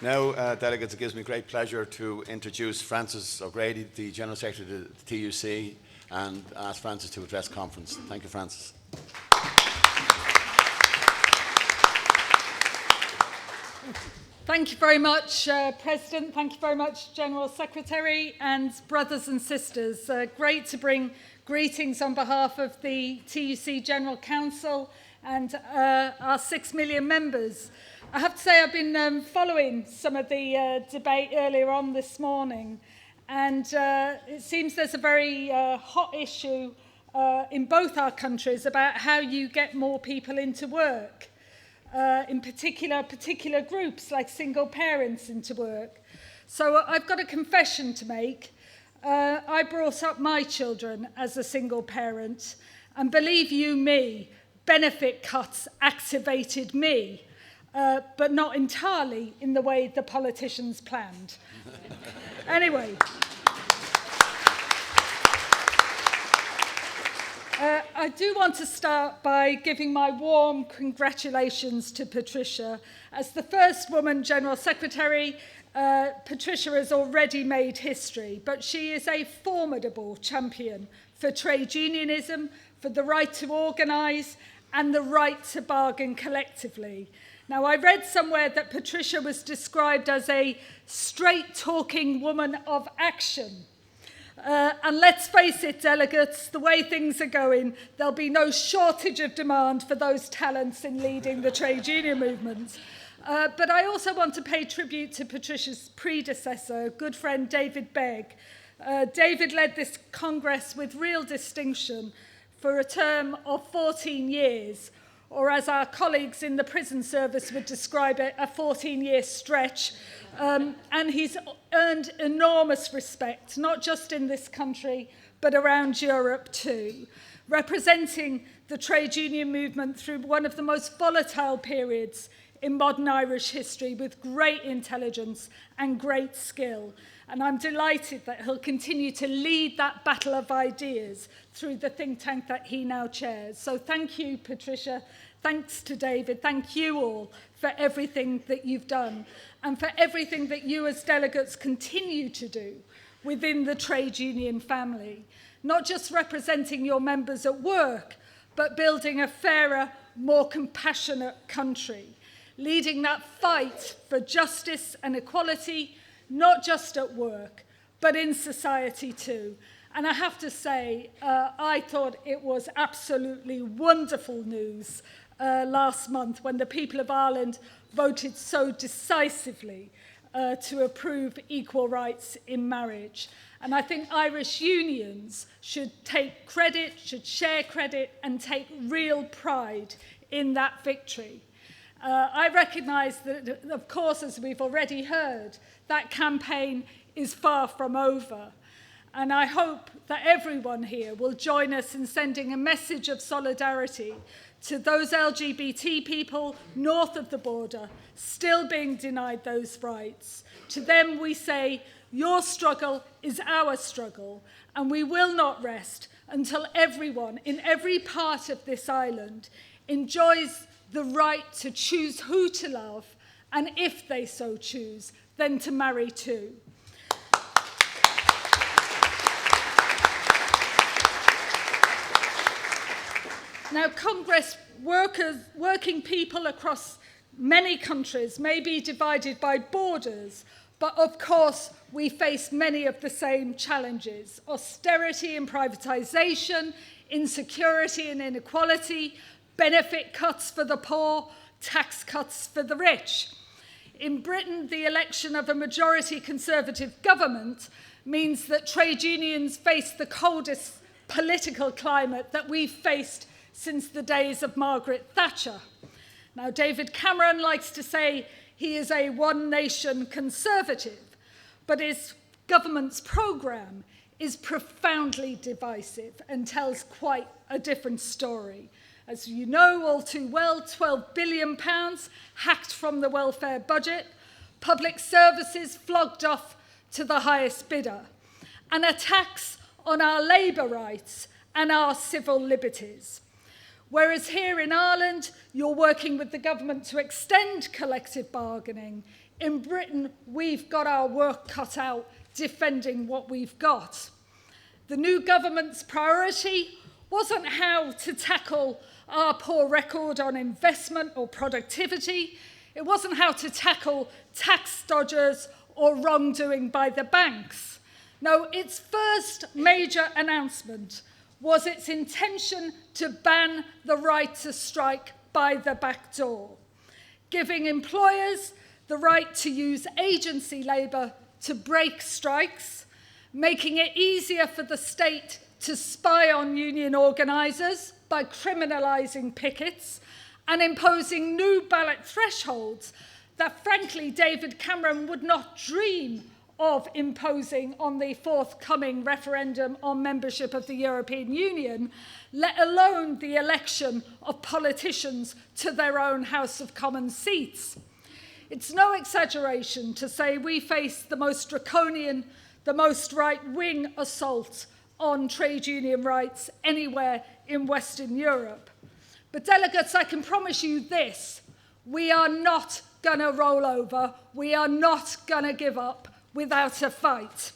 Now, delegates, it gives me great pleasure to introduce Francis O'Grady, the General Secretary of the TUC, and ask Francis to address conference. Thank you, Francis. Thank you very much, President. Thank you very much, General Secretary, and brothers and sisters. Great to bring greetings on behalf of the TUC General Council and our 6 million members. I have to say I've been following some of the debate earlier on this morning, and it seems there's a very hot issue in both our countries about how you get more people into work. In particular groups like single parents into work. So I've got a confession to make. I brought up my children as a single parent, and believe you me, benefit cuts activated me, but not entirely in the way the politicians planned. Anyway. I do want to start by giving my warm congratulations to Patricia. As the first woman General Secretary, Patricia has already made history, but she is a formidable champion for trade unionism, for the right to organise, and the right to bargain collectively. Now, I read somewhere that Patricia was described as a straight-talking woman of action. And let's face it, delegates, the way things are going, there'll be no shortage of demand for those talents in leading the trade union movement. But I also want to pay tribute to Patricia's predecessor, good friend David Begg. David led this Congress with real distinction for a term of 14 years, or as our colleagues in the prison service would describe it, a 14-year stretch. And he's earned enormous respect, not just in this country, but around Europe too, representing the trade union movement through one of the most volatile periods in modern Irish history with great intelligence and great skill. And I'm delighted that he'll continue to lead that battle of ideas through the think tank that he now chairs. So thank you, Patricia. Thanks to David. Thank you all for everything that you've done and for everything that you as delegates continue to do within the trade union family. Not just representing your members at work, but building a fairer, more compassionate country. Leading that fight for justice and equality, not just at work, but in society too. And I have to say, I thought it was absolutely wonderful news last month when the people of Ireland voted so decisively to approve equal rights in marriage. And I think Irish unions should take credit, should share credit, and take real pride in that victory. I recognise that, of course, as we've already heard, that campaign is far from over. And I hope that everyone here will join us in sending a message of solidarity to those LGBT people north of the border still being denied those rights. To them we say, your struggle is our struggle, and we will not rest until everyone in every part of this island enjoys the right to choose who to love, and if they so choose, then to marry too. Now, Congress working people across many countries may be divided by borders, but of course we face many of the same challenges: austerity and privatisation, insecurity and inequality, benefit cuts for the poor, tax cuts for the rich. In Britain, the election of a majority Conservative government means that trade unions face the coldest political climate that we've faced since the days of Margaret Thatcher. Now, David Cameron likes to say he is a one-nation Conservative, but his government's programme is profoundly divisive and tells quite a different story. As you know all too well, £12 billion hacked from the welfare budget, public services flogged off to the highest bidder, and a tax on our labour rights and our civil liberties. Whereas here in Ireland, you're working with the government to extend collective bargaining, in Britain, we've got our work cut out defending what we've got. The new government's priority wasn't how to tackle our poor record on investment or productivity. It wasn't how to tackle tax dodgers or wrongdoing by the banks. No, its first major announcement was its intention to ban the right to strike by the back door, giving employers the right to use agency labour to break strikes, making it easier for the state to spy on union organisers by criminalising pickets, and imposing new ballot thresholds that, frankly, David Cameron would not dream of imposing on the forthcoming referendum on membership of the European Union, let alone the election of politicians to their own House of Commons seats. It's no exaggeration to say we face the most draconian, the most right-wing assault on trade union rights anywhere in Western Europe. But delegates, I can promise you this: we are not going to roll over, we are not going to give up without a fight.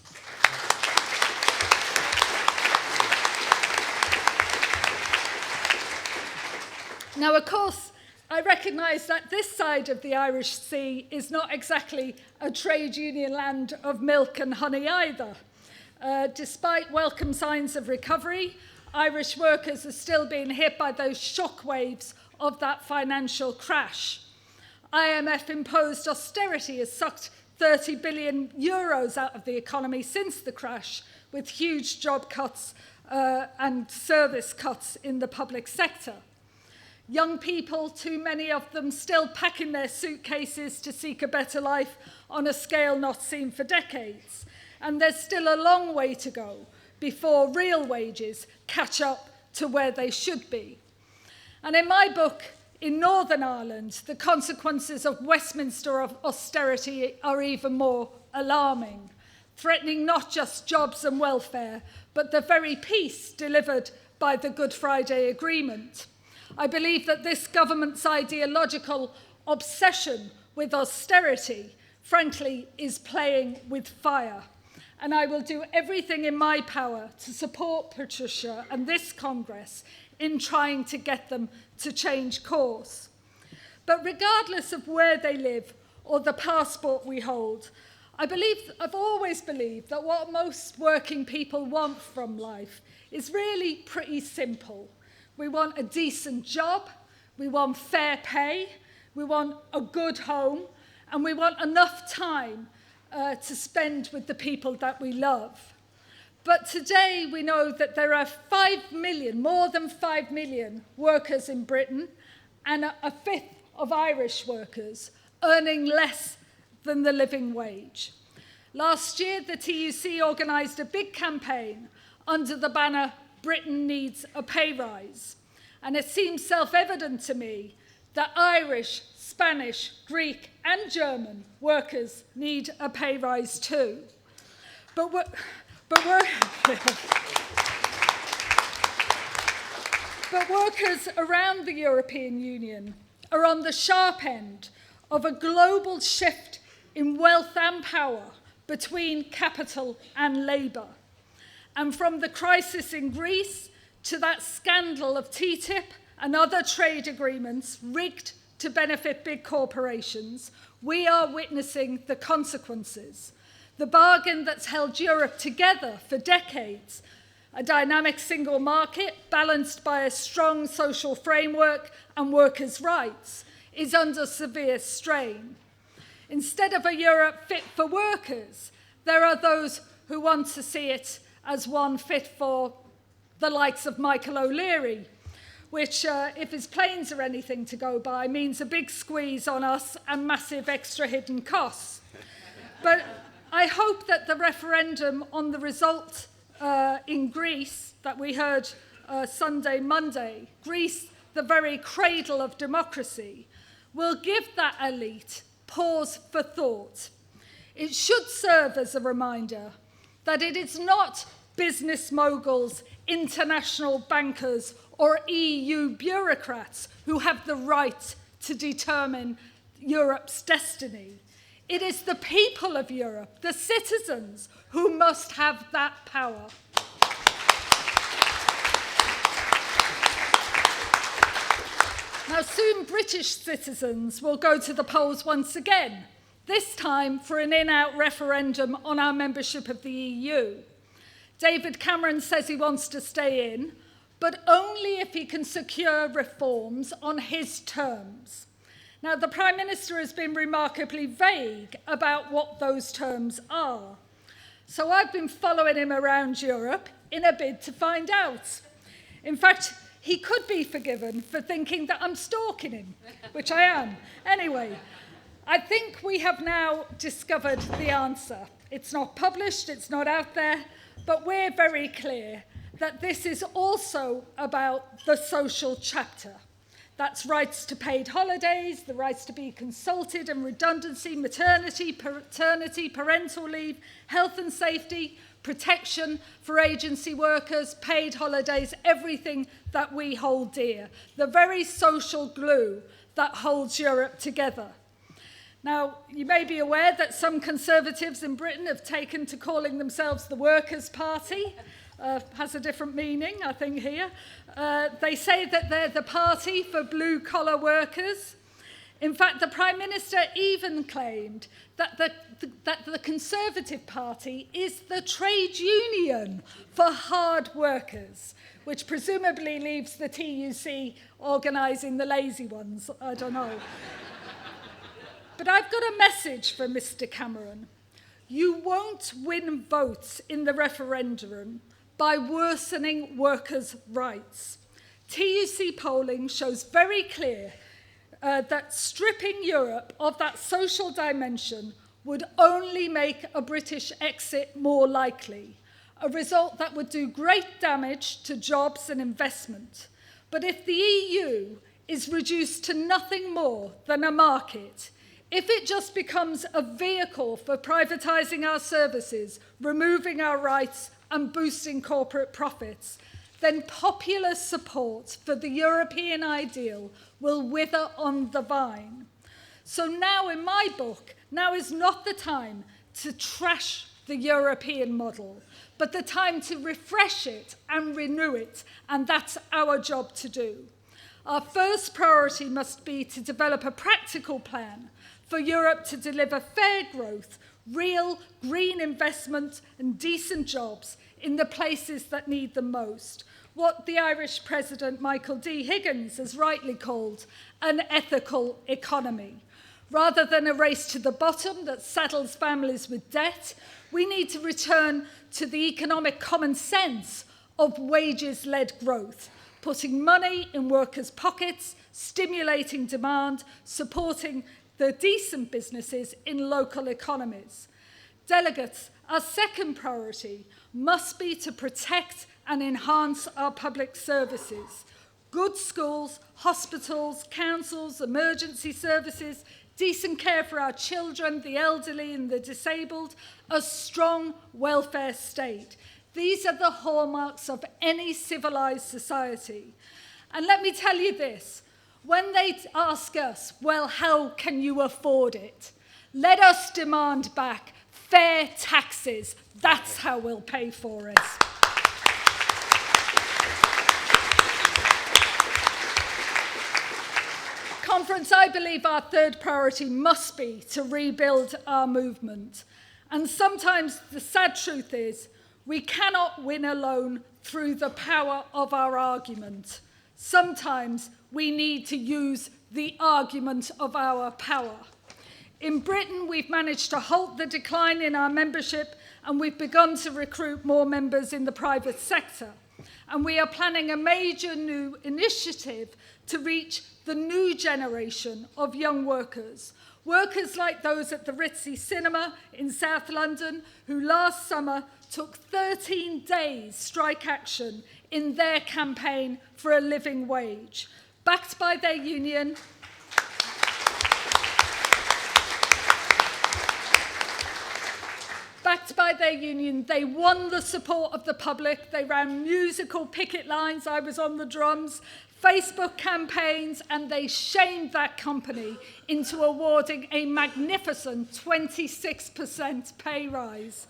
Now, of course, I recognise that this side of the Irish Sea is not exactly a trade union land of milk and honey either. Despite welcome signs of recovery, Irish workers are still being hit by those shockwaves of that financial crash. IMF-imposed austerity has sucked 30 billion euros out of the economy since the crash, with huge job cuts and service cuts in the public sector. Young people, too many of them, still packing their suitcases to seek a better life on a scale not seen for decades. And there's still a long way to go before real wages catch up to where they should be. And in my book, in Northern Ireland, the consequences of Westminster austerity are even more alarming, threatening not just jobs and welfare, but the very peace delivered by the Good Friday Agreement. I believe that this government's ideological obsession with austerity, frankly, is playing with fire. And I will do everything in my power to support Patricia and this Congress in trying to get them to change course. But regardless of where they live or the passport we hold, I've always believed that what most working people want from life is really pretty simple. We want a decent job, we want fair pay, we want a good home, and we want enough time to spend with the people that we love. But today we know that there are 5 million, more than 5 million workers in Britain, and a fifth of Irish workers earning less than the living wage. Last year, the TUC organised a big campaign under the banner "Britain needs a pay rise." And it seems self-evident to me that Irish, Spanish, Greek and German workers need a pay rise too. But workers around the European Union are on the sharp end of a global shift in wealth and power between capital and labour. And from the crisis in Greece to that scandal of TTIP and other trade agreements rigged to benefit big corporations, we are witnessing the consequences. The bargain that's held Europe together for decades, a dynamic single market balanced by a strong social framework and workers' rights, is under severe strain. Instead of a Europe fit for workers, there are those who want to see it as one fit for the likes of Michael O'Leary, which, if his planes are anything to go by, means a big squeeze on us and massive extra hidden costs. But I hope that the referendum on the result in Greece that we heard Monday, Greece, the very cradle of democracy, will give that elite pause for thought. It should serve as a reminder that it is not business moguls, international bankers, or EU bureaucrats who have the right to determine Europe's destiny. It is the people of Europe, the citizens, who must have that power. Now, soon British citizens will go to the polls once again, this time for an in-out referendum on our membership of the EU. David Cameron says he wants to stay in, but only if he can secure reforms on his terms. Now, the Prime Minister has been remarkably vague about what those terms are. So I've been following him around Europe in a bid to find out. In fact, he could be forgiven for thinking that I'm stalking him, which I am. Anyway, I think we have now discovered the answer. It's not published, it's not out there, but we're very clear that this is also about the social chapter. That's rights to paid holidays, the rights to be consulted and redundancy, maternity, paternity, parental leave, health and safety, protection for agency workers, paid holidays, everything that we hold dear. The very social glue that holds Europe together. Now, you may be aware that some Conservatives in Britain have taken to calling themselves the Workers' Party. Has a different meaning, I think, here. They say that they're the party for blue-collar workers. In fact, the Prime Minister even claimed that the Conservative Party is the trade union for hard workers, which presumably leaves the TUC organising the lazy ones. I don't know. But I've got a message for Mr. Cameron. You won't win votes in the referendum by worsening workers' rights. TUC polling shows very clear that stripping Europe of that social dimension would only make a British exit more likely, a result that would do great damage to jobs and investment. But if the EU is reduced to nothing more than a market, if it just becomes a vehicle for privatising our services, removing our rights and boosting corporate profits, then popular support for the European ideal will wither on the vine. So now, in my book, now is not the time to trash the European model, but the time to refresh it and renew it, and that's our job to do. Our first priority must be to develop a practical plan for Europe to deliver fair growth, real green investment and decent jobs in the places that need them most. What the Irish President Michael D. Higgins has rightly called an ethical economy. Rather than a race to the bottom that saddles families with debt, we need to return to the economic common sense of wages-led growth, putting money in workers' pockets, stimulating demand, supporting the decent businesses in local economies. Delegates, our second priority must be to protect and enhance our public services. Good schools, hospitals, councils, emergency services, decent care for our children, the elderly and the disabled, a strong welfare state. These are the hallmarks of any civilised society. And let me tell you this, when they ask us, well, how can you afford it? Let us demand back fair taxes. That's how we'll pay for it. Conference, I believe our third priority must be to rebuild our movement. And sometimes the sad truth is we cannot win alone through the power of our argument. Sometimes we need to use the argument of our power. In Britain, we've managed to halt the decline in our membership, and we've begun to recruit more members in the private sector. And we are planning a major new initiative to reach the new generation of young workers. Workers like those at the Ritzy Cinema in South London, who last summer took 13 days strike action in their campaign for a living wage. Backed by their union, they won the support of the public. They ran musical picket lines. I was on the drums. Facebook campaigns, and they shamed that company into awarding a magnificent 26% pay rise.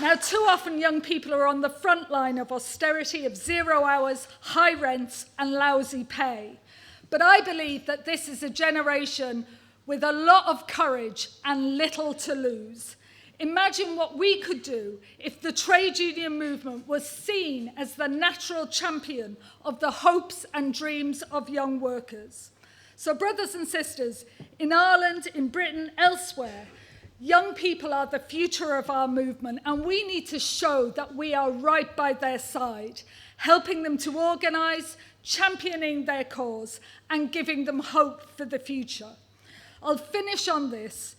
Now, too often young people are on the front line of austerity, of 0 hours, high rents, and lousy pay. But I believe that this is a generation with a lot of courage and little to lose. Imagine what we could do if the trade union movement was seen as the natural champion of the hopes and dreams of young workers. So, brothers and sisters, in Ireland, in Britain, elsewhere, young people are the future of our movement, and we need to show that we are right by their side, helping them to organise, championing their cause, and giving them hope for the future. I'll finish on this.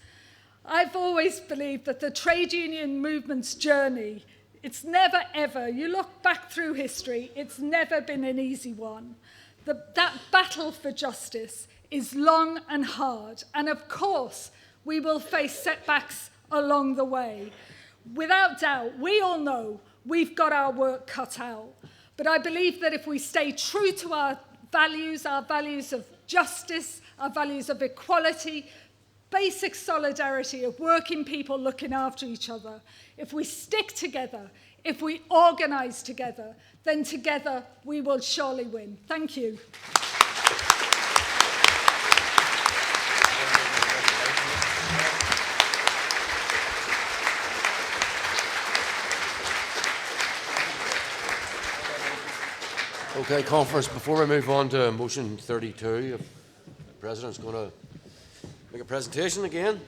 I've always believed that the trade union movement's journey, it's never ever, you look back through history, it's never been an easy one. That battle for justice is long and hard, and of course, we will face setbacks along the way. Without doubt, we all know we've got our work cut out. But I believe that if we stay true to our values of justice, our values of equality, basic solidarity of working people looking after each other, if we stick together, if we organise together, then together we will surely win. Thank you. Okay, conference, before we move on to motion 32, the President's going to make a presentation again.